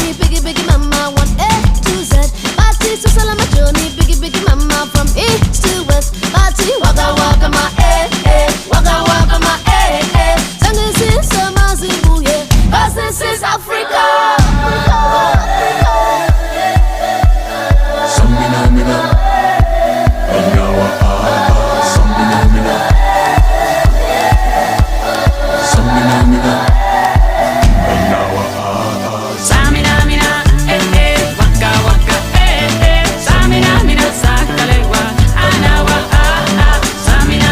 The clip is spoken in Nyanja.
journey, biggie, biggie mama, one A to Z. Party social on my journey, biggie, biggie mama, from east to west. Party waka waka my waka